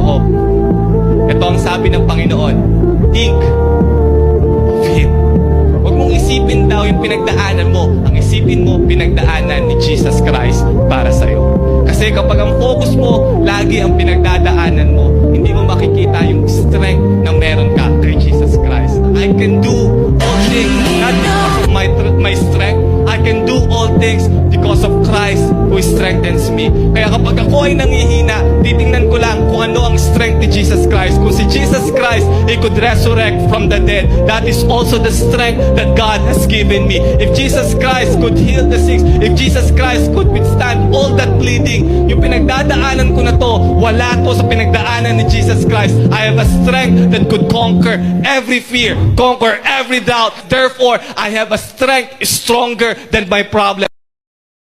loob. Ito ang sabi ng Panginoon, think of Him. Huwag mong isipin daw yung pinagdaanan mo. Ang isipin mo, pinagdaanan ni Jesus Christ para sa'yo. Kasi kapag ang focus mo, lagi ang pinagdadaanan mo, hindi mo makikita yung strength na meron ka kay Jesus Christ. I can do all things not because of my strength. I can do all things because of Christ who strengthens me. Kaya kapag ako ay nanghihina, titingnan ko lang kung ano ang strength ni Jesus Christ. Kung si Jesus Christ, He could resurrect from the dead. That is also the strength that God has given me. If Jesus Christ could heal the sick, if Jesus Christ could withstand all that bleeding, yung pinagdadaanan ko na to, wala to sa pinagdaanan ni Jesus Christ. I have a strength that could conquer every fear, conquer every doubt. Therefore, I have a strength stronger than my problem.